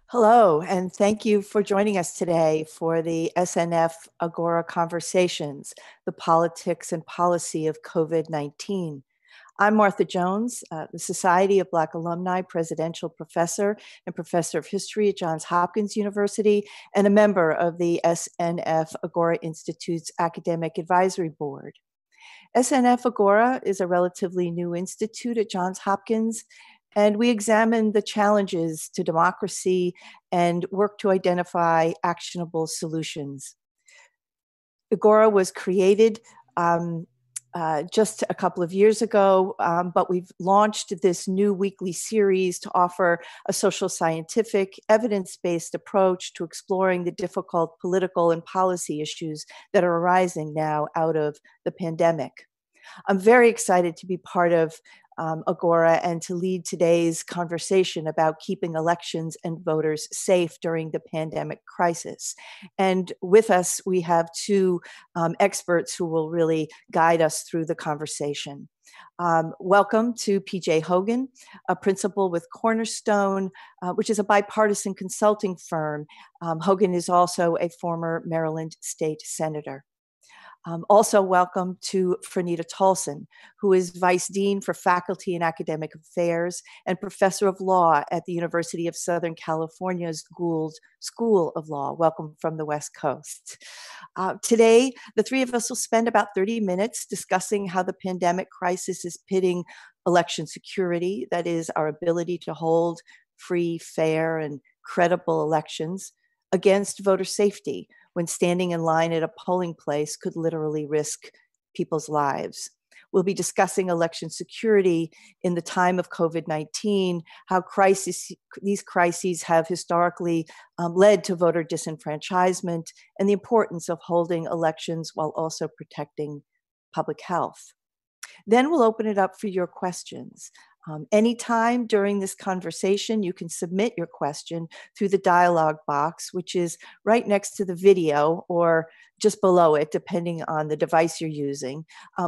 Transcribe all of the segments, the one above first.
Hello, and thank you for joining us today for the SNF Agora Conversations, the politics and policy of COVID-19. I'm Martha Jones, the Society of Black Alumni Presidential Professor and Professor of History at Johns Hopkins University, and a member of the SNF Agora Institute's Academic Advisory Board. SNF Agora is a relatively new institute at Johns Hopkins, and we examine the challenges to democracy and work to identify actionable solutions. Agora was created just a couple of years ago, but we've launched this new weekly series to offer a social scientific, evidence-based approach to exploring the difficult political and policy issues that are arising now out of the pandemic. I'm very excited to be part of Agora and to lead today's conversation about keeping elections and voters safe during the pandemic crisis. And with us, we have two experts who will really guide us through the conversation. Welcome to PJ Hogan, a principal with Cornerstone, which is a bipartisan consulting firm. Hogan is also a former Maryland state senator. Also welcome to Franita Tolson, who is Vice Dean for Faculty and Academic Affairs and Professor of Law at the University of Southern California's Gould School of Law. Welcome from the West Coast. Today, the three of us will spend about 30 minutes discussing how the pandemic crisis is pitting election security, that is, our ability to hold free, fair, and credible elections, against voter safety, when standing in line at a polling place could literally risk people's lives. We'll be discussing election security in the time of COVID-19, how these crises have historically led to voter disenfranchisement, and the importance of holding elections while also protecting public health. Then we'll open it up for your questions. Anytime during this conversation, you can submit your question through the dialog box, which is right next to the video or just below it, depending on the device you're using.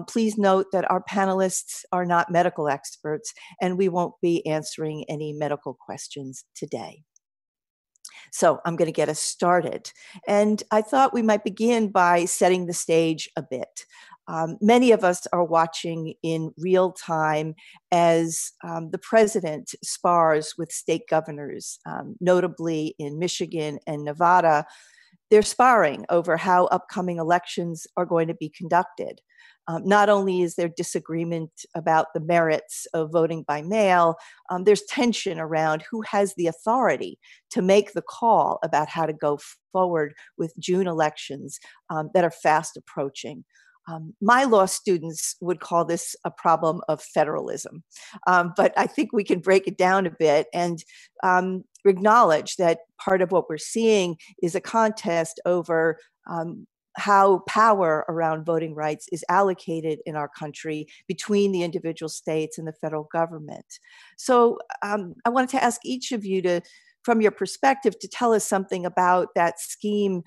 Please note that our panelists are not medical experts, and we won't be answering any medical questions today. So I'm going to get us started. And I thought we might begin by setting the stage a bit. Many of us are watching in real time as the president spars with state governors, notably in Michigan and Nevada. They're sparring over how upcoming elections are going to be conducted. Not only is there disagreement about the merits of voting by mail, there's tension around who has the authority to make the call about how to go forward with June elections that are fast approaching. My law students would call this a problem of federalism, but I think we can break it down a bit and acknowledge that part of what we're seeing is a contest over how power around voting rights is allocated in our country between the individual states and the federal government. So I wanted to ask each of you to, from your perspective, to tell us something about that scheme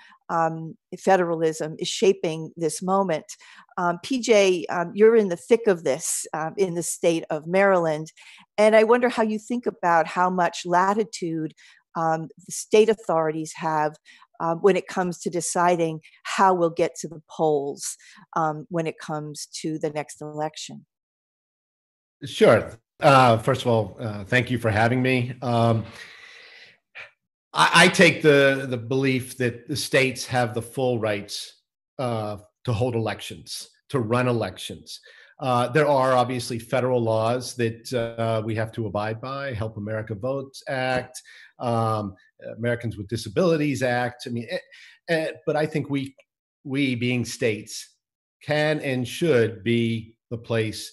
federalism is shaping this moment. PJ, you're in the thick of this in the state of Maryland, and I wonder how you think about how much latitude the state authorities have when it comes to deciding how we'll get to the polls when it comes to the next election. Sure. First of all, thank you for having me. I take the belief that the states have the full rights to hold elections, to run elections. There are obviously federal laws that we have to abide by, Help America Vote Act, Americans with Disabilities Act. I mean, but I think we being states can and should be the place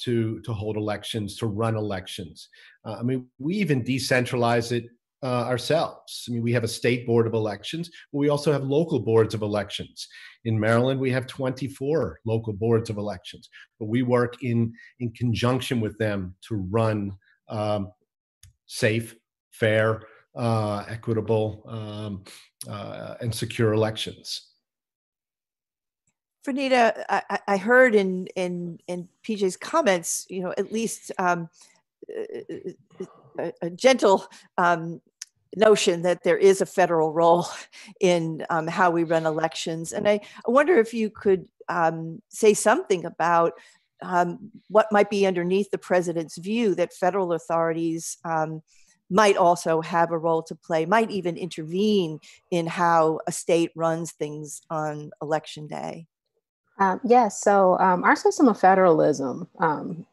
to hold elections, to run elections. I mean, we even decentralize it ourselves. I mean, we have a state board of elections, but we also have local boards of elections. In Maryland, we have 24 local boards of elections, but we work in conjunction with them to run safe, fair, equitable, and secure elections. Fernita, I heard in PJ's comments, at least a gentle notion that there is a federal role in how we run elections. And I wonder if you could say something about what might be underneath the president's view that federal authorities might also have a role to play, might even intervene in how a state runs things on election day. Yes. So our system of federalism,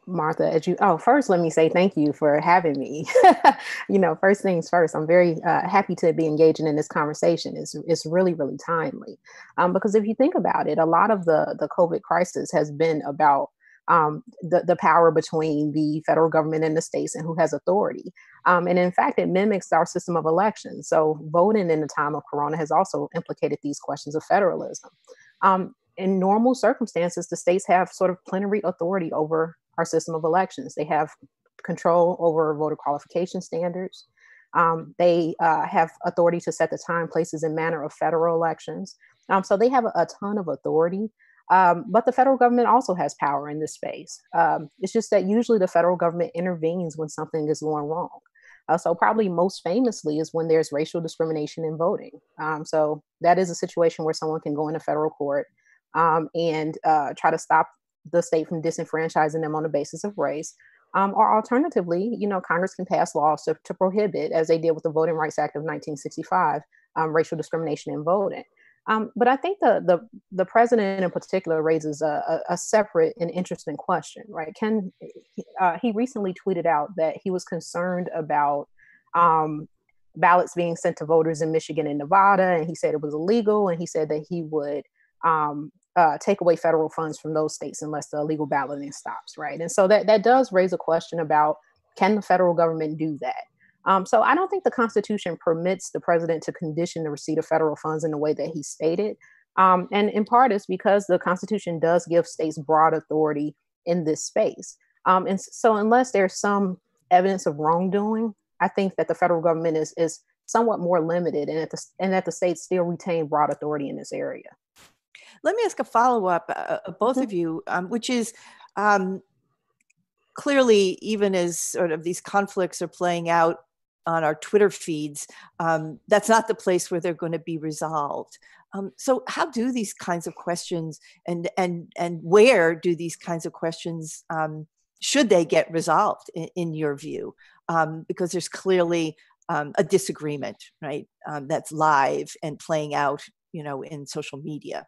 Martha, first, let me say thank you for having me. First things first, I'm very happy to be engaging in this conversation. It's really, really timely. Because if you think about it, a lot of the COVID crisis has been about the power between the federal government and the states and who has authority. And in fact, it mimics our system of elections. So voting in the time of Corona has also implicated these questions of federalism. In normal circumstances, the states have sort of plenary authority over our system of elections. They have control over voter qualification standards. They have authority to set the time, places, and manner of federal elections. So they have a ton of authority. But the federal government also has power in this space. It's just that usually the federal government intervenes when something is going wrong. So probably most famously is when there's racial discrimination in voting. So that is a situation where someone can go into federal court and try to stop the state from disenfranchising them on the basis of race. Or alternatively, Congress can pass laws to prohibit, as they did with the Voting Rights Act of 1965, racial discrimination in voting. But I think the president in particular raises a separate and interesting question, right? He recently tweeted out that he was concerned about ballots being sent to voters in Michigan and Nevada, and he said it was illegal, and he said that he would take away federal funds from those states unless the illegal balloting stops, right? And so that does raise a question about, can the federal government do that? So I don't think the Constitution permits the president to condition the receipt of federal funds in the way that he stated. And in part is because the Constitution does give states broad authority in this space. And so unless there's some evidence of wrongdoing, I think that the federal government is somewhat more limited and that the states still retain broad authority in this area. Let me ask a follow-up, both of you, which is clearly, even as sort of these conflicts are playing out on our Twitter feeds, that's not the place where they're going to be resolved. So how do these kinds of questions and where do these kinds of questions, should they get resolved in your view? Because there's clearly a disagreement, right? That's live and playing out, in social media.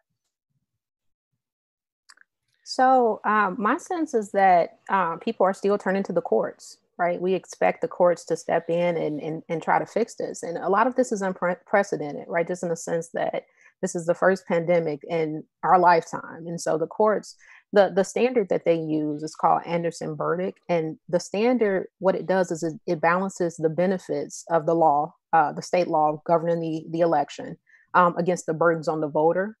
So my sense is that people are still turning to the courts, right? We expect the courts to step in and try to fix this. And a lot of this is unprecedented, right? Just in the sense that this is the first pandemic in our lifetime. And so the courts, the standard that they use is called Anderson verdict. And the standard, what it does is it balances the benefits of the law, the state law governing the election against the burdens on the voter.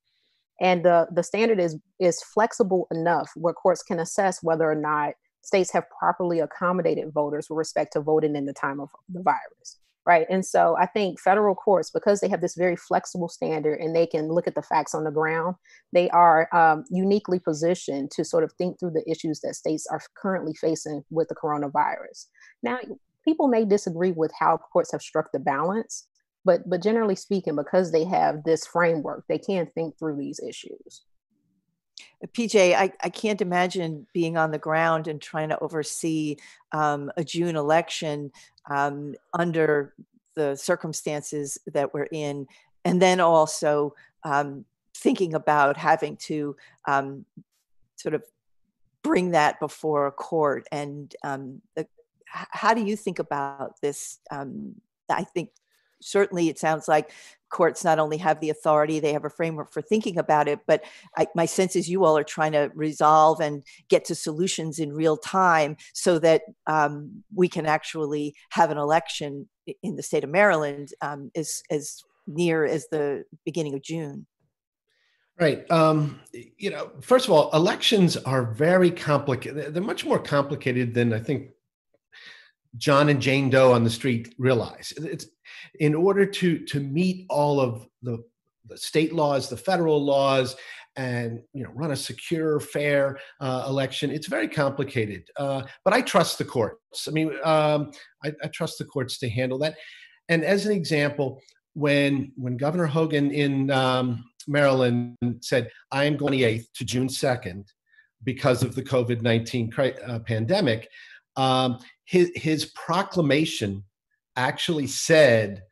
And the standard is flexible enough where courts can assess whether or not states have properly accommodated voters with respect to voting in the time of the virus, right? And so I think federal courts, because they have this very flexible standard and they can look at the facts on the ground, they are uniquely positioned to sort of think through the issues that states are currently facing with the coronavirus. Now, people may disagree with how courts have struck the balance, but generally speaking, because they have this framework, they can think through these issues. PJ, I can't imagine being on the ground and trying to oversee a June election under the circumstances that we're in, and then also thinking about having to sort of bring that before a court. And how do you think about this? I think certainly it sounds like courts not only have the authority, they have a framework for thinking about it, but my sense is you all are trying to resolve and get to solutions in real time so that we can actually have an election in the state of Maryland as near as the beginning of June. Right. First of all, elections are very complicated. They're much more complicated than I think John and Jane Doe on the street realize. It's in order to meet all of the state laws, the federal laws, and run a secure, fair election. It's very complicated. But I trust the courts. I mean, I trust the courts to handle that. And as an example, when Governor Hogan in Maryland said, I am going 28th to June 2nd because of the COVID-19 pandemic, his proclamation actually said,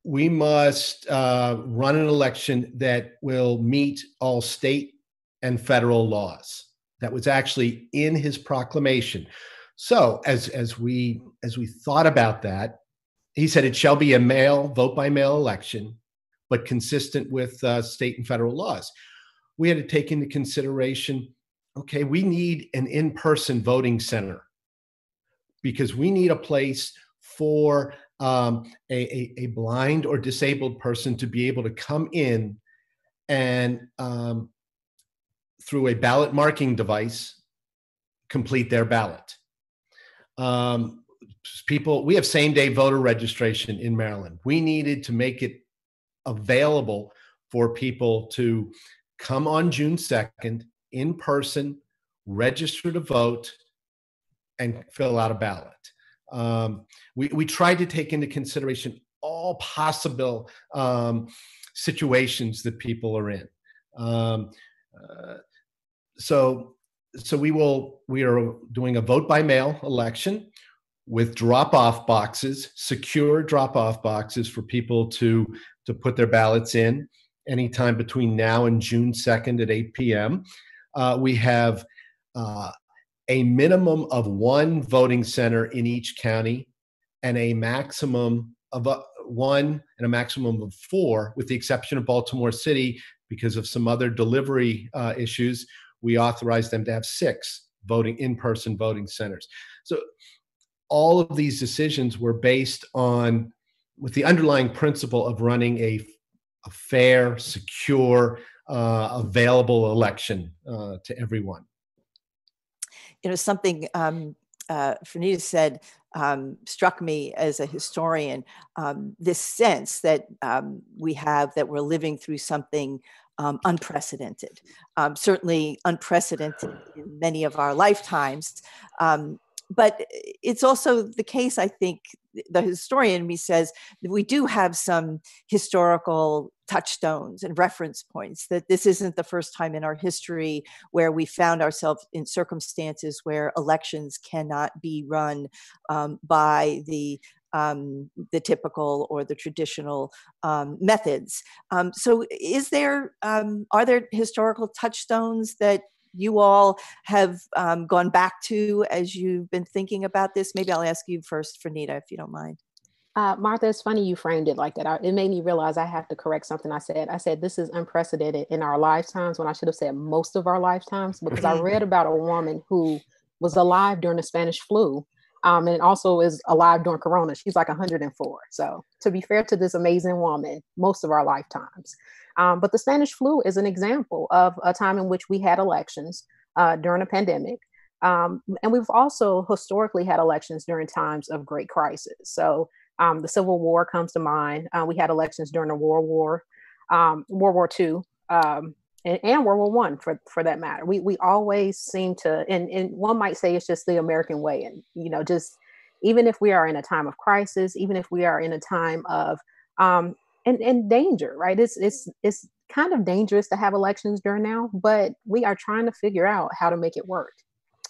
we must run an election that will meet all state and federal laws. That was actually in his proclamation. So as we thought about that, he said it shall be a vote by mail election, but consistent with state and federal laws. We had to take into consideration, okay, we need an in-person voting center because we need a place for a blind or disabled person to be able to come in and through a ballot marking device, complete their ballot. We have same-day voter registration in Maryland. We needed to make it available for people to come on June 2nd in person, register to vote, and fill out a ballot. We tried to take into consideration all possible situations that people are in. So we are doing a vote by mail election with drop-off boxes, secure drop-off boxes for people to put their ballots in anytime between now and June 2nd at 8 p.m. We have a minimum of one voting center in each county and a maximum of one and a maximum of four, with the exception of Baltimore City, because of some other delivery issues. We authorized them to have 6 in-person voting centers. So all of these decisions were based with the underlying principle of running a fair, secure, available election to everyone. Something Fernita said struck me as a historian, this sense that we're living through something unprecedented, certainly unprecedented in many of our lifetimes. But it's also the case, I think, the historian in me says that we do have some historical touchstones and reference points, that this isn't the first time in our history where we found ourselves in circumstances where elections cannot be run by the typical or the traditional methods. So are there historical touchstones that you all have gone back to as you've been thinking about this? Maybe I'll ask you first, Fernita, if you don't mind. Martha, it's funny you framed it like that. It made me realize I have to correct something I said. I said this is unprecedented in our lifetimes when I should have said most of our lifetimes, because I read about a woman who was alive during the Spanish flu and also is alive during Corona. She's like 104. So to be fair to this amazing woman, most of our lifetimes. But the Spanish flu is an example of a time in which we had elections during a pandemic. And we've also historically had elections during times of great crisis. So the Civil War comes to mind. We had elections during the World War II, and World War I for that matter. We always seem to, and one might say it's just the American way. And, just even if we are in a time of crisis, even if we are in a time of and danger, right? It's kind of dangerous to have elections during now, but we are trying to figure out how to make it work.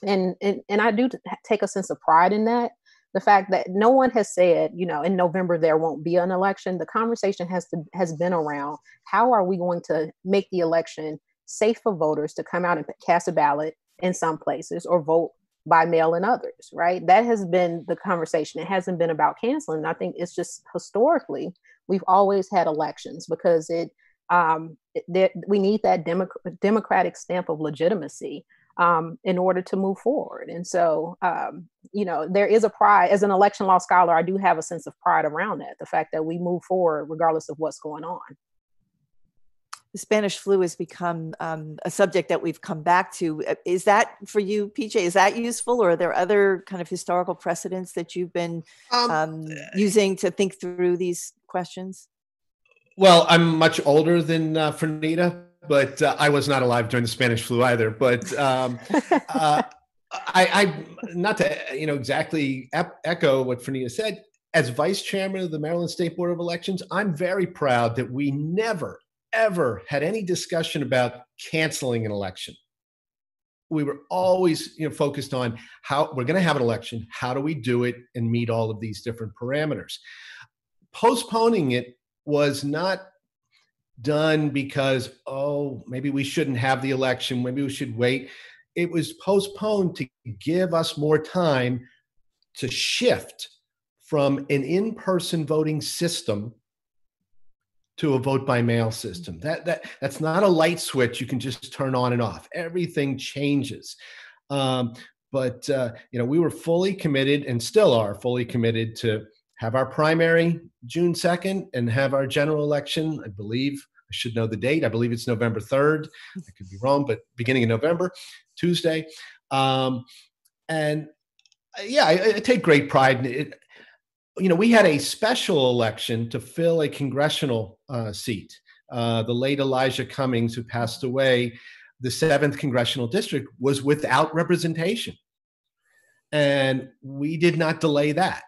And I do take a sense of pride in that. The fact that no one has said, in November there won't be an election. The conversation has been around how are we going to make the election safe for voters to come out and cast a ballot in some places or vote by mail and others, right? That has been the conversation. It hasn't been about canceling. I think it's just historically, we've always had elections because we need that democratic stamp of legitimacy in order to move forward. And so, there is a pride. As an election law scholar, I do have a sense of pride around that, the fact that we move forward regardless of what's going on. The Spanish flu has become a subject that we've come back to. Is that for you, PJ? Is that useful, or are there other kind of historical precedents that you've been using to think through these questions? Well, I'm much older than Fernita, but I was not alive during the Spanish flu either. But I not to exactly echo what Fernita said. As vice chairman of the Maryland State Board of Elections, I'm very proud that we never ever had any discussion about canceling an election. We were always focused on how we're going to have an election. How do we do it and meet all of these different parameters? Postponing it was not done because, maybe we shouldn't have the election. Maybe we should wait. It was postponed to give us more time to shift from an in-person voting system to a vote by mail system. That's not a light switch you can just turn on and off. Everything changes. But we were fully committed and still are fully committed to have our primary June 2nd and have our general election. I believe, I should know the date. I believe it's November 3rd. I could be wrong, but beginning of November, Tuesday. I take great pride in it. We had a special election to fill a congressional seat. The late Elijah Cummings, who passed away, the 7th congressional district was without representation. And we did not delay that.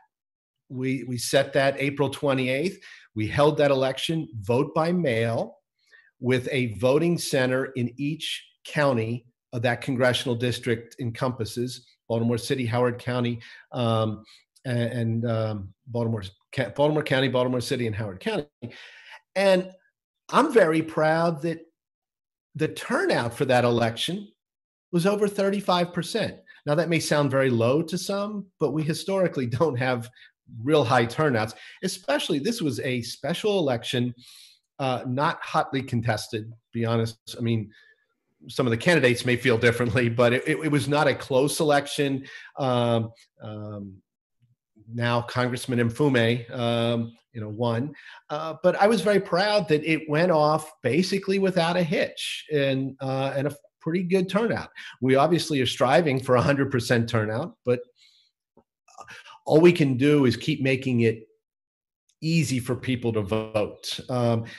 We set that April 28th. We held that election, vote by mail, with a voting center in each county of that congressional district encompasses Baltimore City, Howard County, and Baltimore County, Baltimore City, and Howard County. And I'm very proud that the turnout for that election was over 35%. Now, that may sound very low to some, but we historically don't have real high turnouts. Especially, this was a special election, not hotly contested, to be honest. I mean, some of the candidates may feel differently, but it was not a close election. Now Congressman Mfume, won. But I was very proud that it went off basically without a hitch and a pretty good turnout. We obviously are striving for 100% turnout, but all we can do is keep making it easy for people to vote.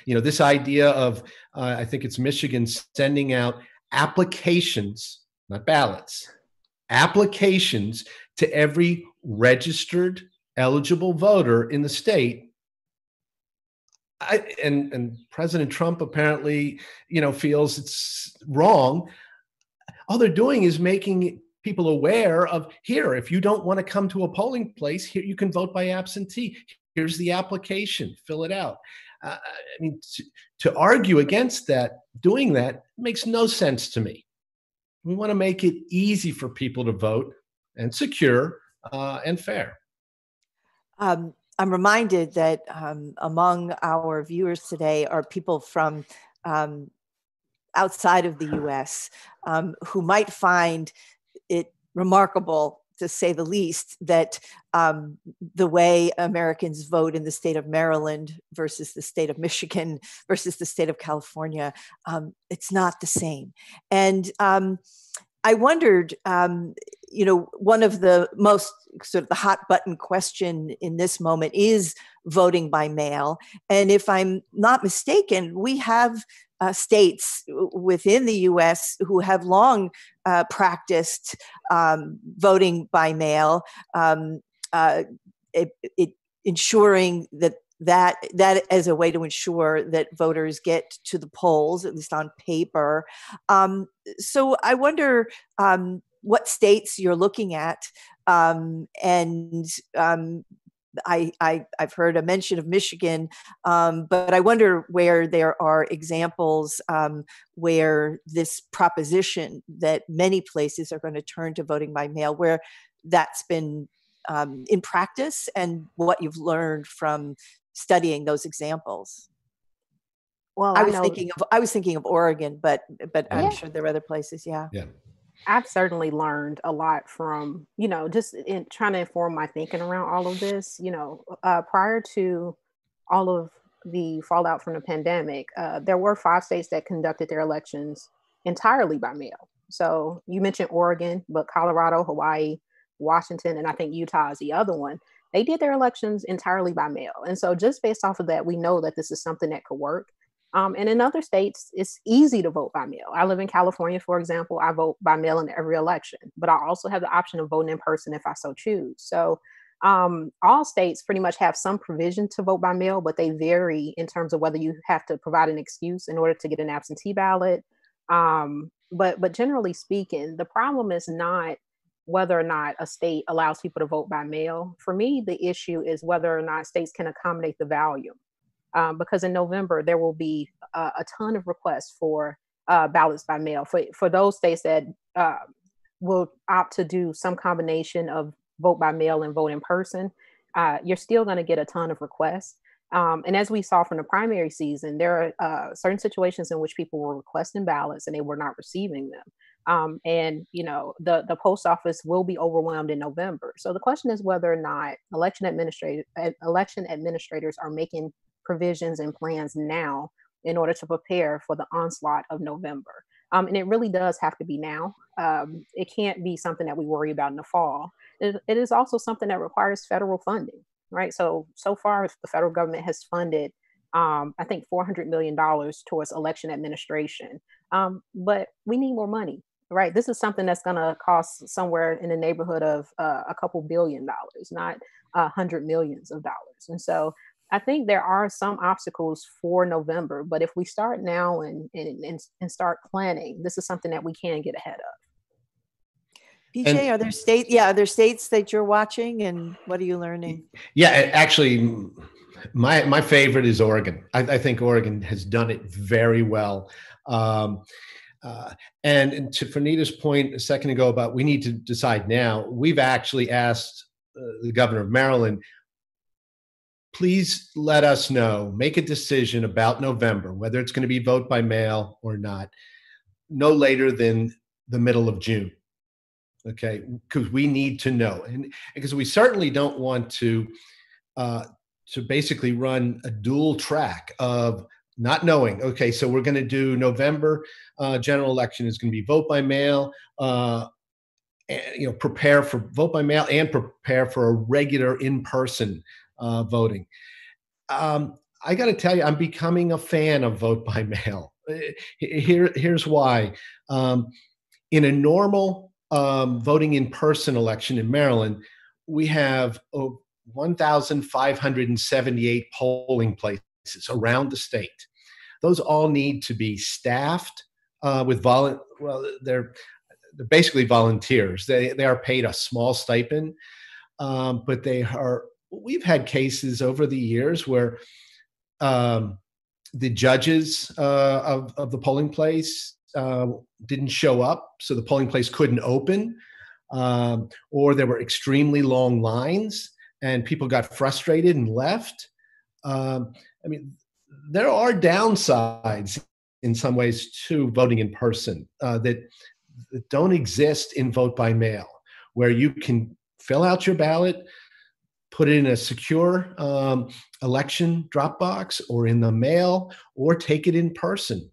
This idea of, I think it's Michigan, sending out applications, not ballots, applications to every registered eligible voter in the state. And President Trump apparently, feels it's wrong. All they're doing is making people aware of, here, if you don't want to come to a polling place, here you can vote by absentee. Here's the application, fill it out. To argue against that, doing that, makes no sense to me. We want to make it easy for people to vote and secure and fair. I'm reminded that among our viewers today are people from outside of the US who might find it remarkable, to say the least, that the way Americans vote in the state of Maryland versus the state of Michigan versus the state of California, it's not the same. And I wondered, one of the most sort of the hot button question in this moment is voting by mail. And if I'm not mistaken, we have states within the US who have long practiced voting by mail, ensuring that as a way to ensure that voters get to the polls, at least on paper. So I wonder what states you're looking at, and I've heard a mention of Michigan, but I wonder where there are examples where this proposition that many places are going to turn to voting by mail, where that's been in practice, and what you've learned from studying those examples. Well, I was thinking of Oregon, but I'm sure there are other places. Yeah. Yeah. I've certainly learned a lot from, just in trying to inform my thinking around all of this. Prior to all of the fallout from the pandemic, there were 5 states that conducted their elections entirely by mail. So you mentioned Oregon, but Colorado, Hawaii, Washington, and I think Utah is the other one. They did their elections entirely by mail. And so just based off of that, we know that this is something that could work. And in other states, it's easy to vote by mail. I live in California, for example. I vote by mail in every election, but I also have the option of voting in person if I so choose. So all states pretty much have some provision to vote by mail, but they vary in terms of whether you have to provide an excuse in order to get an absentee ballot. But generally speaking, the problem is not whether or not a state allows people to vote by mail. For me, the issue is whether or not states can accommodate the volume. Because in November, there will be a ton of requests for ballots by mail. For those states that will opt to do some combination of vote by mail and vote in person, you're still going to get a ton of requests. And as we saw from the primary season, there are certain situations in which people were requesting ballots and they were not receiving them. And the post office will be overwhelmed in November. So the question is whether or not election administrators are making provisions and plans now in order to prepare for the onslaught of November. And it really does have to be now. It can't be something that we worry about in the fall. It is also something that requires federal funding, right? So far, the federal government has funded, I think, $400 million towards election administration. But we need more money, right? This is something that's going to cost somewhere in the neighborhood of a couple $1 billion, not hundred millions of dollars. And so I think there are some obstacles for November, but if we start now and start planning, this is something that we can get ahead of. PJ, are there states that you're watching, and what are you learning? Yeah, actually, my favorite is Oregon. I think Oregon has done it very well. And to Fernita's point a second ago about we need to decide now, we've actually asked the governor of Maryland, please let us know, make a decision about November, whether it's going to be vote by mail or not, no later than the middle of June. Okay, because we need to know, and because we certainly don't want to basically run a dual track of not knowing. Okay, so we're going to do November general election is going to be vote by mail. Prepare for vote by mail and prepare for a regular in-person voting. I got to tell you, I'm becoming a fan of vote by mail. Here's why. In a normal voting in person election in Maryland, we have 1,578 polling places around the state. Those all need to be staffed with they're basically volunteers. They are paid a small stipend, but we've had cases over the years where the judges of the polling place didn't show up, so the polling place couldn't open, or there were extremely long lines and people got frustrated and left. There are downsides in some ways to voting in person that don't exist in vote by mail, where you can fill out your ballot, put it in a secure election drop box or in the mail, or take it in person.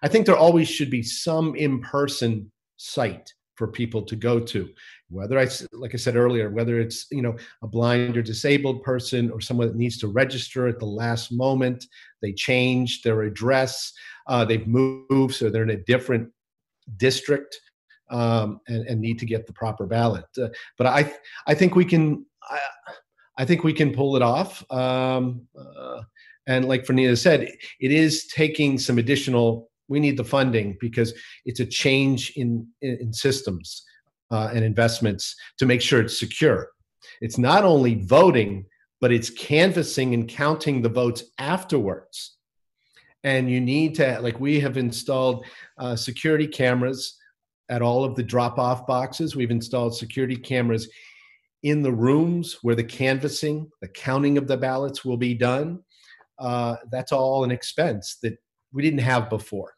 I think there always should be some in-person site for people to go to, whether like I said earlier, whether it's a blind or disabled person or someone that needs to register at the last moment, they changed their address, they've moved, so they're in a different district and need to get the proper ballot. But I think we can. I think we can pull it off. And like Fernita said, it is taking some additional, we need the funding because it's a change in systems and investments to make sure it's secure. It's not only voting but it's canvassing and counting the votes afterwards. And you need to, like, we have installed security cameras at all of the drop-off boxes. We've installed security cameras in the rooms where the canvassing, the counting of the ballots will be done. That's all an expense that we didn't have before.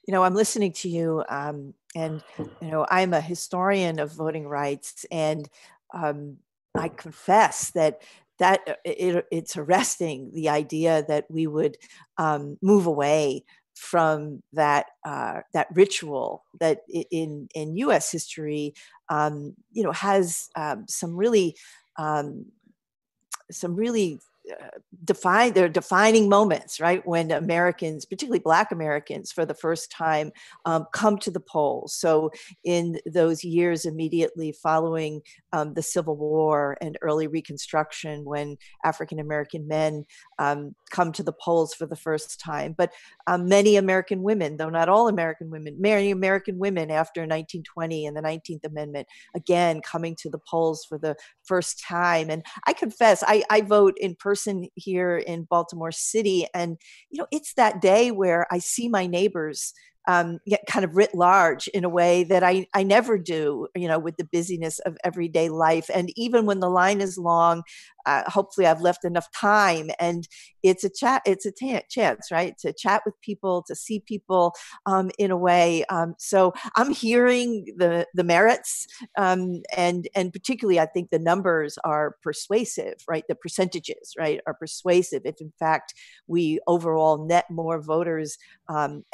You know, I'm listening to you, and, you know, I'm a historian of voting rights, and I confess that it's arresting, the idea that we would move away from that ritual that in U.S. history, you know, has some really they're defining moments, right? When Americans, particularly Black Americans, for the first time come to the polls. So in those years immediately following the Civil War and early Reconstruction, when African-American men come to the polls for the first time. But many American women, though not all American women, many American women after 1920 and the 19th Amendment, again, coming to the polls for the first time. And I confess, I vote in person here in Baltimore City. And, you know, it's that day where I see my neighbors get kind of writ large in a way that I never do, you know, with the busyness of everyday life. And even when the line is long, hopefully I've left enough time, and it's a chance, right? To chat with people, to see people in a way. So I'm hearing the merits, and particularly I think the numbers are persuasive, right? The percentages, right, are persuasive. If in fact we overall net more voters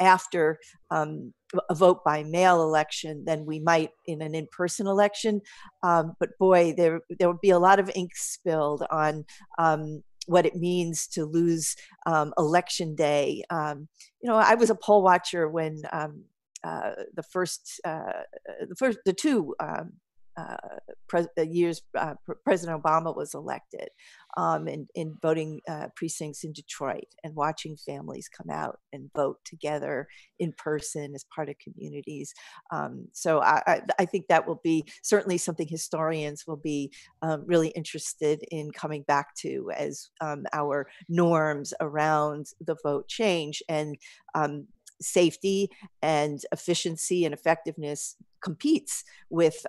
after a vote by mail election than we might in an in-person election. But boy, there would be a lot of ink spilled on what it means to lose election day. You know, I was a poll watcher when the two years President Obama was elected, in voting precincts in Detroit, and watching families come out and vote together in person as part of communities. So I think that will be certainly something historians will be really interested in coming back to as our norms around the vote change, and safety and efficiency and effectiveness competes with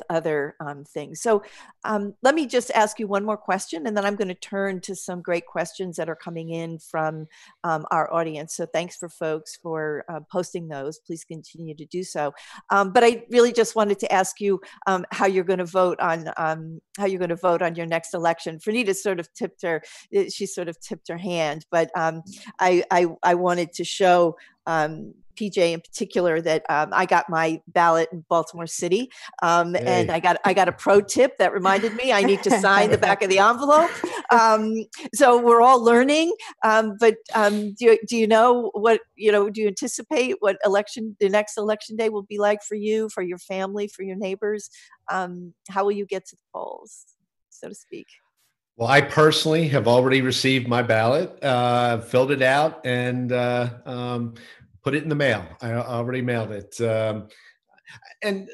other things. So let me just ask you one more question, and then I'm going to turn to some great questions that are coming in from our audience. So thanks for folks for posting those. Please continue to do so. But I really just wanted to ask you how you're going to vote on your next election. Franita sort of tipped her hand, but I wanted to show PJ in particular that I got my ballot in Baltimore City, and I got a pro tip that reminded me I need to sign the back of the envelope. So we're all learning, but do you know what, you know, do you anticipate what the next election day will be like for you, for your family, for your neighbors? How will you get to the polls, so to speak? Well, I personally have already received my ballot, filled it out, and put it in the mail. I already mailed it. And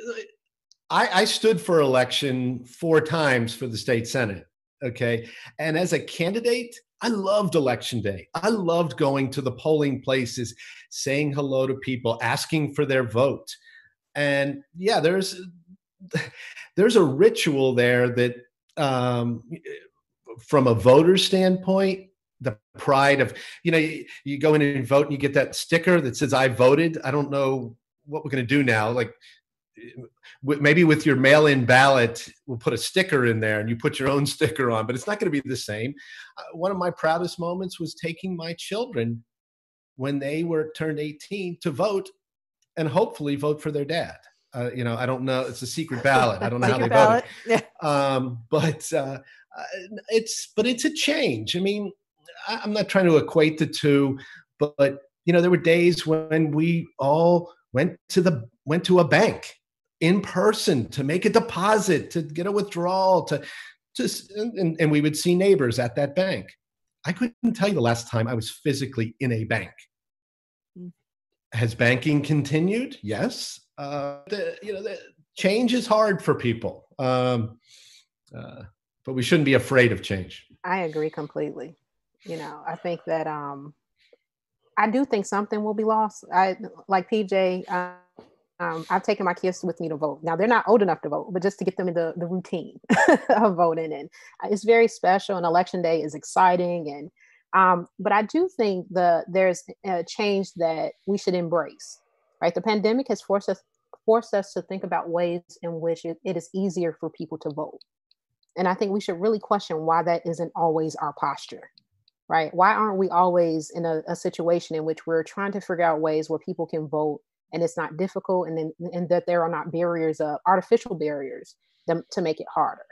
I stood for election 4 times for the state Senate. Okay. And as a candidate, I loved election day. I loved going to the polling places, saying hello to people, asking for their vote. And yeah, there's a ritual there that, from a voter standpoint, the pride of, you know, you go in and vote and you get that sticker that says I voted. I don't know what we're going to do now. Like maybe with your mail-in ballot, we'll put a sticker in there and you put your own sticker on, but it's not going to be the same. One of my proudest moments was taking my children when they turned 18 to vote, and hopefully vote for their dad. You know, I don't know. It's a secret ballot. I don't know how they voted. Yeah. But it's a change. I mean, I'm not trying to equate the two, but you know, there were days when we all went to a bank in person to make a deposit, to get a withdrawal, and we would see neighbors at that bank. I couldn't tell you the last time I was physically in a bank. Has banking continued? Yes. The change is hard for people. But we shouldn't be afraid of change. I agree completely. I think that I do think something will be lost. I like PJ. I've taken my kids with me to vote. Now they're not old enough to vote, but just to get them in the routine of voting, and it's very special. And election day is exciting, and but I do think there's a change that we should embrace. Right, the pandemic has forced us to think about ways in which it is easier for people to vote, and I think we should really question why that isn't always our posture. Right? Why aren't we always in a situation in which we're trying to figure out ways where people can vote and it's not difficult, and that there are not barriers, artificial barriers to make it harder.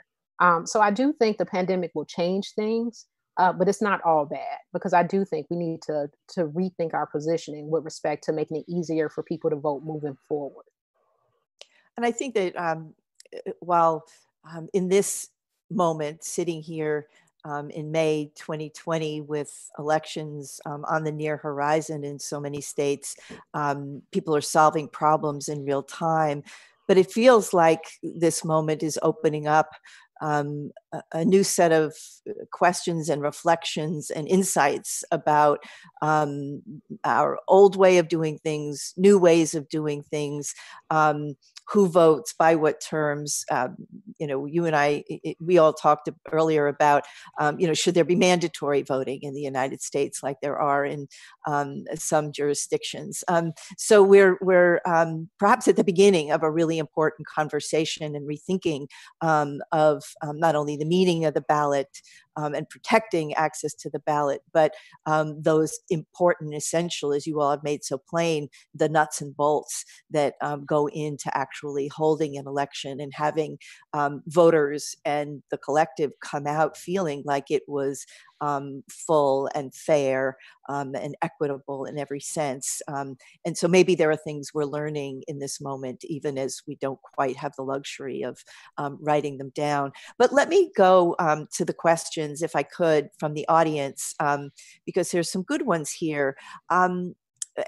So I do think the pandemic will change things, but it's not all bad, because I do think we need to rethink our positioning with respect to making it easier for people to vote moving forward. And I think that while in this moment, sitting here in May 2020 with elections on the near horizon in so many states, people are solving problems in real time. But it feels like this moment is opening up a new set of questions and reflections and insights about our old way of doing things, new ways of doing things, who votes, by what terms. You and I, we all talked earlier about, should there be mandatory voting in the United States like there are in some jurisdictions? So we're perhaps at the beginning of a really important conversation and rethinking of not only the meaning of the ballot and protecting access to the ballot, but those important, essential, as you all have made so plain, the nuts and bolts that go into actually holding an election and having voters and the collective come out feeling like it was full and fair and equitable in every sense. And so maybe there are things we're learning in this moment, even as we don't quite have the luxury of writing them down. But let me go to the questions, if I could, from the audience, because there's some good ones here. And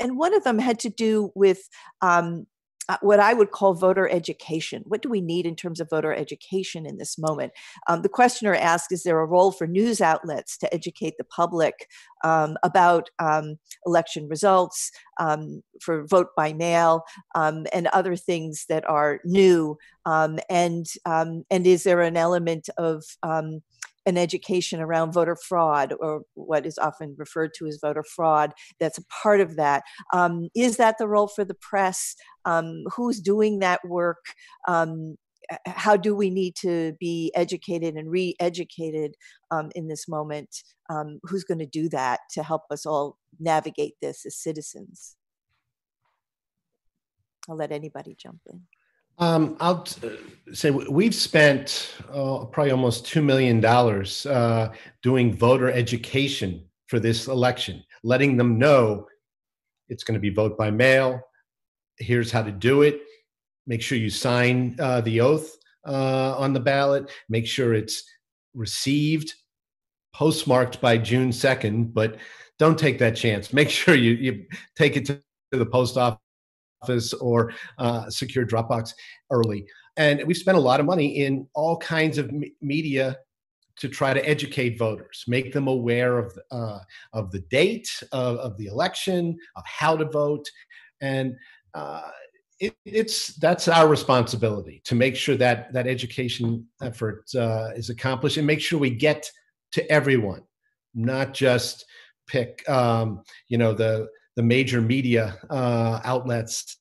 one of them had to do with what I would call voter education. What do we need in terms of voter education in this moment? The questioner asked, is there a role for news outlets to educate the public about election results, for vote by mail, and other things that are new? And is there an element of an education around voter fraud, or what is often referred to as voter fraud, that's a part of that? Is that the role for the press? Who's doing that work? How do we need to be educated and re-educated in this moment? Who's going to do that to help us all navigate this as citizens? I'll let anybody jump in. I'll say we've spent probably almost $2 million doing voter education for this election, letting them know it's going to be vote by mail. Here's how to do it. Make sure you sign the oath on the ballot. Make sure it's received, postmarked by June 2nd, but don't take that chance. Make sure you take it to the post office or secure Dropbox early. And we spent a lot of money in all kinds of media to try to educate voters, make them aware of the date of the election, of how to vote. And that's our responsibility to make sure that education effort is accomplished, and make sure we get to everyone, not just pick the major media outlets,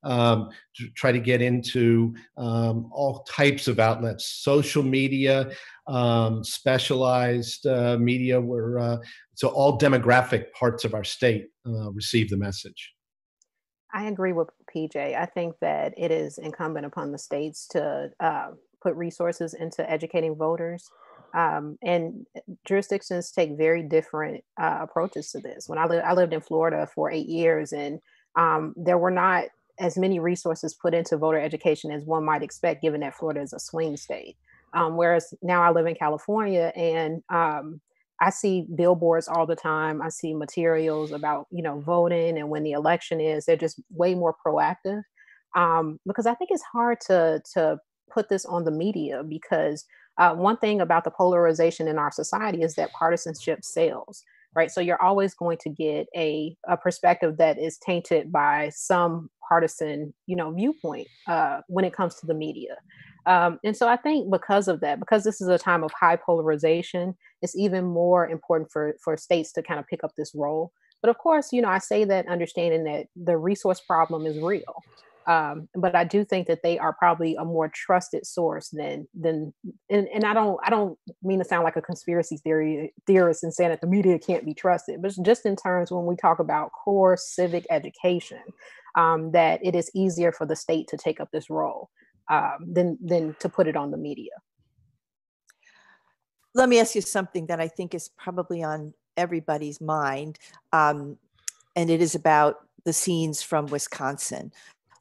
to try to get into all types of outlets, social media, specialized media, where so all demographic parts of our state receive the message. I agree with PJ. I think that it is incumbent upon the states to put resources into educating voters. And jurisdictions take very different approaches to this. When I lived in Florida for 8 years, and there were not as many resources put into voter education as one might expect, given that Florida is a swing state. Whereas now I live in California, and I see billboards all the time. I see materials about, voting and when the election is. They're just way more proactive, because I think it's hard to put this on the media because one thing about the polarization in our society is that partisanship sells, right? So you're always going to get a perspective that is tainted by some partisan, viewpoint when it comes to the media. And so I think because of that, because this is a time of high polarization, it's even more important for states to kind of pick up this role. But of course, I say that understanding that the resource problem is real. But I do think that they are probably a more trusted source and I don't mean to sound like a conspiracy theorist and saying that the media can't be trusted, but just in terms when we talk about core civic education, that it is easier for the state to take up this role than to put it on the media. Let me ask you something that I think is probably on everybody's mind, and it is about the scenes from Wisconsin.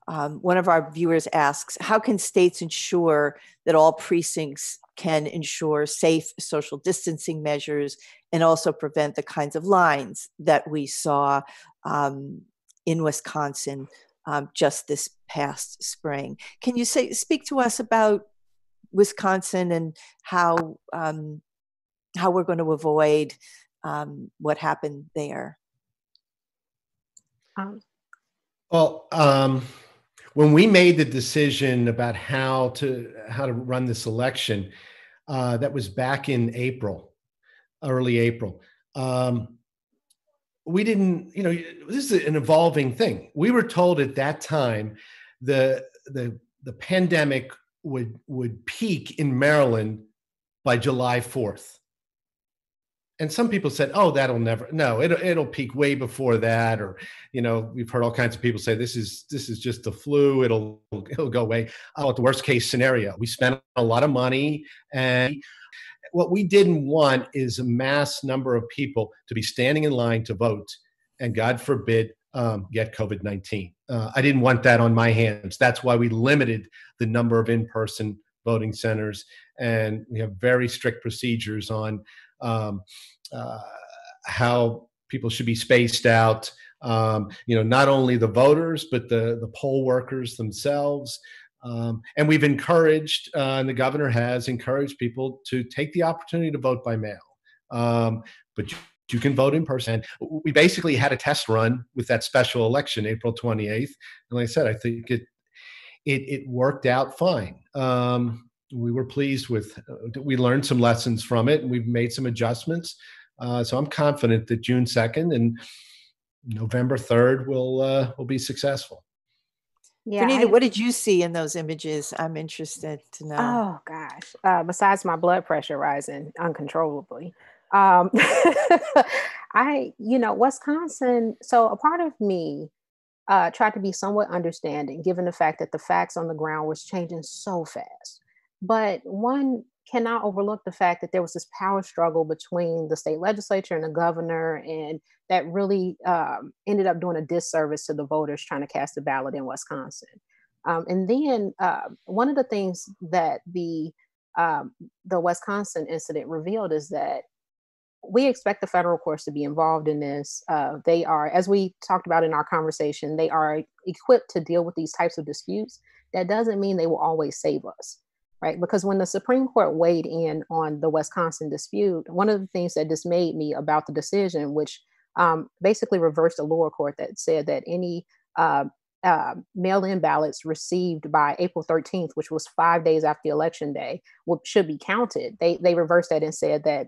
One of our viewers asks, how can states ensure that all precincts can ensure safe social distancing measures and also prevent the kinds of lines that we saw in Wisconsin just this past spring? Can you speak to us about Wisconsin and how we're going to avoid what happened there? When we made the decision about how to run this election, that was back in early April. We didn't, this is an evolving thing. We were told at that time the pandemic would peak in Maryland by July 4th. And some people said, "Oh, it'll peak way before that." Or, we've heard all kinds of people say, "This is just the flu. It'll go away." Oh, the worst case scenario. We spent a lot of money, and what we didn't want is a mass number of people to be standing in line to vote, and God forbid, get COVID-19. I didn't want that on my hands. That's why we limited the number of in-person voting centers, and we have very strict procedures on how people should be spaced out. Not only the voters, but the poll workers themselves. And we've encouraged, and the governor has encouraged people to take the opportunity to vote by mail. But you can vote in person. We basically had a test run with that special election, April 28th. And like I said, I think it worked out fine. We were pleased we learned some lessons from it, and we've made some adjustments. So I'm confident that June 2nd and November 3rd will be successful. Yeah, Vanita, what did you see in those images? I'm interested to know. Oh gosh! Besides my blood pressure rising uncontrollably, Wisconsin. So a part of me tried to be somewhat understanding, given the fact that the facts on the ground was changing so fast. But one cannot overlook the fact that there was this power struggle between the state legislature and the governor, and that really ended up doing a disservice to the voters trying to cast a ballot in Wisconsin. And then one of the things that the Wisconsin incident revealed is that we expect the federal courts to be involved in this. They are, as we talked about in our conversation, they are equipped to deal with these types of disputes. That doesn't mean they will always save us. Right. Because when the Supreme Court weighed in on the Wisconsin dispute, one of the things that dismayed me about the decision, which basically reversed the lower court that said that any mail-in ballots received by April 13th, which was 5 days after the election day, should be counted. They reversed that and said that,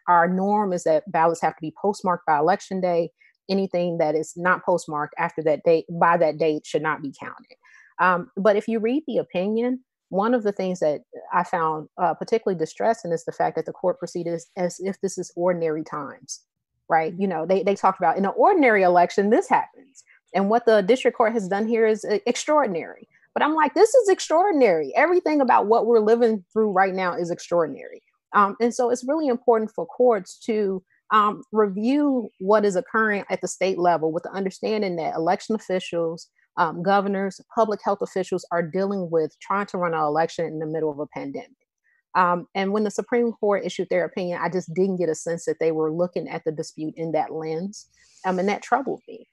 our norm is that ballots have to be postmarked by election day. Anything that is not postmarked after that date, by that date, should not be counted. But if you read the opinion, one of the things that I found particularly distressing is the fact that the court proceeded as if this is ordinary times, right? They talked about in an ordinary election, this happens. And what the district court has done here is extraordinary. But I'm like, this is extraordinary. Everything about what we're living through right now is extraordinary. And so it's really important for courts to review what is occurring at the state level with the understanding that election officials, governors, public health officials are dealing with trying to run an election in the middle of a pandemic. And when the Supreme Court issued their opinion, I just didn't get a sense that they were looking at the dispute in that lens. And that troubled me.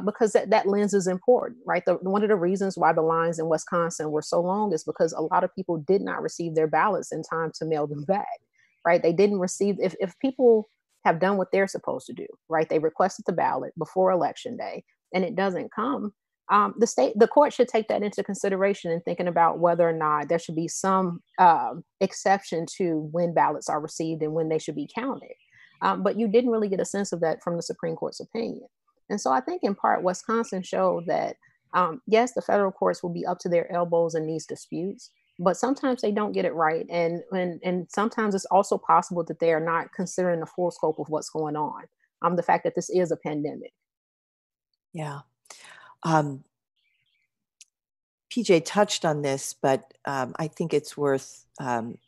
because that lens is important, right? One of the reasons why the lines in Wisconsin were so long is because a lot of people did not receive their ballots in time to mail them back, right? They didn't receive, if people have done what they're supposed to do, right? They requested the ballot before election day and it doesn't come. The court should take that into consideration in thinking about whether or not there should be some exception to when ballots are received and when they should be counted. But you didn't really get a sense of that from the Supreme Court's opinion. And so I think in part, Wisconsin showed that, yes, the federal courts will be up to their elbows in these disputes, but sometimes they don't get it right. And sometimes it's also possible that they are not considering the full scope of what's going on. The fact that this is a pandemic. Yeah. PJ touched on this, but I think it's worth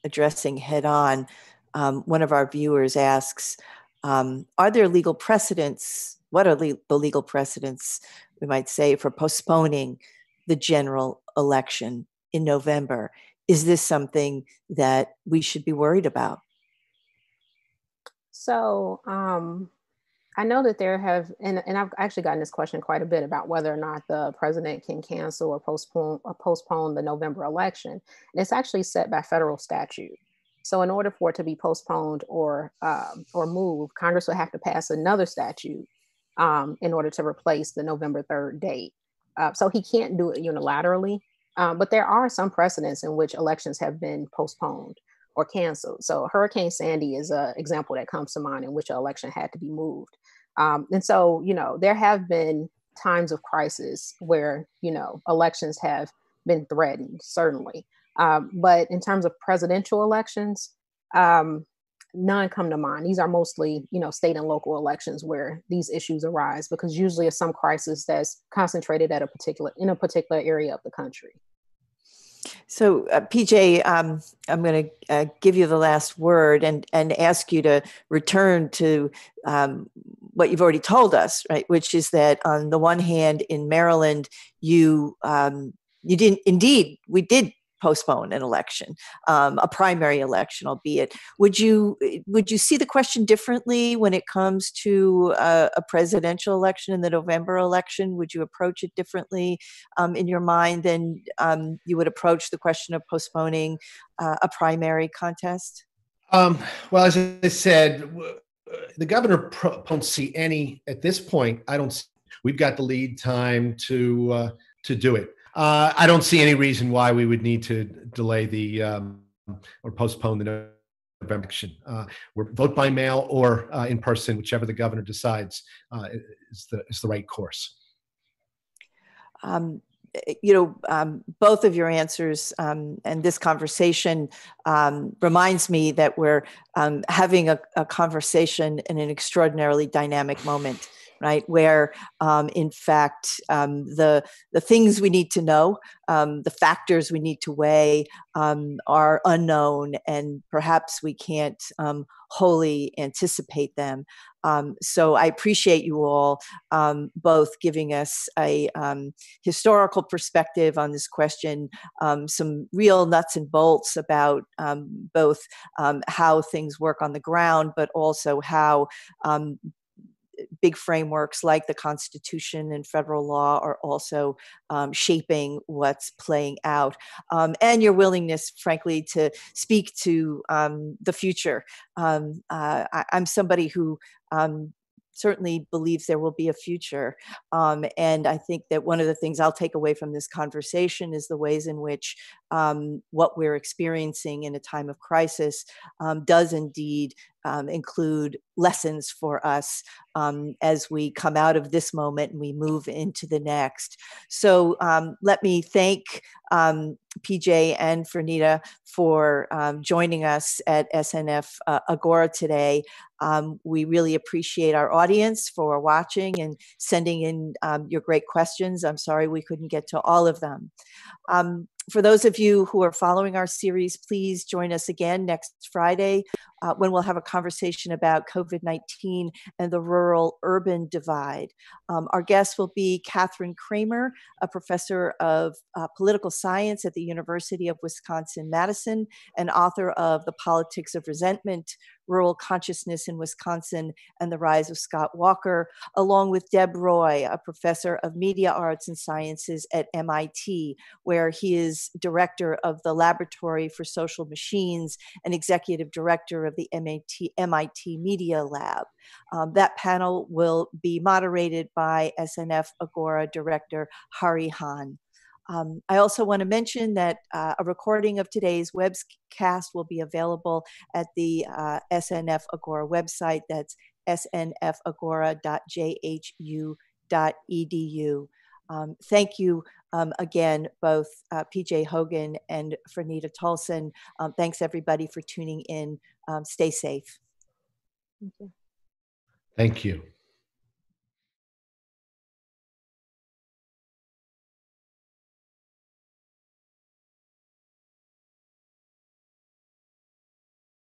addressing head on. One of our viewers asks, are there legal precedents? What are the legal precedents, we might say, for postponing the general election in November? Is this something that we should be worried about? So I know that there have, and I've actually gotten this question quite a bit about whether or not the president can cancel or postpone the November election. And it's actually set by federal statute. So in order for it to be postponed or moved, Congress would have to pass another statute in order to replace the November 3rd date. So he can't do it unilaterally, but there are some precedents in which elections have been postponed or canceled. So Hurricane Sandy is an example that comes to mind in which an election had to be moved. And so, there have been times of crisis where, elections have been threatened, certainly. But in terms of presidential elections, none come to mind. These are mostly, state and local elections where these issues arise, because usually it's some crisis that's concentrated in a particular area of the country. So, PJ, I'm going to give you the last word and ask you to return to what you've already told us, right? Which is that on the one hand, in Maryland, you didn't. Indeed, we did postpone an election, a primary election, albeit. Would you see the question differently when it comes to a presidential election and the November election? Would you approach it differently in your mind than you would approach the question of postponing a primary contest? Well, as I said, the governor don't see any at this point. We've got the lead time to do it. I don't see any reason why we would need to delay or postpone the November election. We're vote by mail or in person, whichever the governor decides is the right course. Both of your answers and this conversation reminds me that we're having a conversation in an extraordinarily dynamic moment, right? Where, in fact, the things we need to know, the factors we need to weigh are unknown, and perhaps we can't wholly anticipate them. So I appreciate you all both giving us a historical perspective on this question, some real nuts and bolts about both how things work on the ground, but also how big frameworks like the Constitution and federal law are also shaping what's playing out, and your willingness, frankly, to speak to the future. I'm somebody who certainly believes there will be a future. And I think that one of the things I'll take away from this conversation is the ways in which what we're experiencing in a time of crisis does indeed include lessons for us as we come out of this moment and we move into the next. So let me thank PJ and Fernita for joining us at SNF Agora today. We really appreciate our audience for watching and sending in your great questions. I'm sorry we couldn't get to all of them. For those of you who are following our series, please join us again next Friday when we'll have a conversation about COVID-19 and the rural-urban divide. Our guest will be Catherine Kramer, a professor of political science at the University of Wisconsin-Madison and author of The Politics of Resentment, Rural Consciousness in Wisconsin and the Rise of Scott Walker, along with Deb Roy, a professor of media arts and sciences at MIT, where he is director of the Laboratory for Social Machines and executive director of the MIT Media Lab. That panel will be moderated by SNF Agora director Hari Han. I also want to mention that a recording of today's webcast will be available at the SNF Agora website. That's snfagora.jhu.edu. Thank you again, both PJ Hogan and Fernita Tolson. Thanks everybody for tuning in. Stay safe. Thank you. Thank you.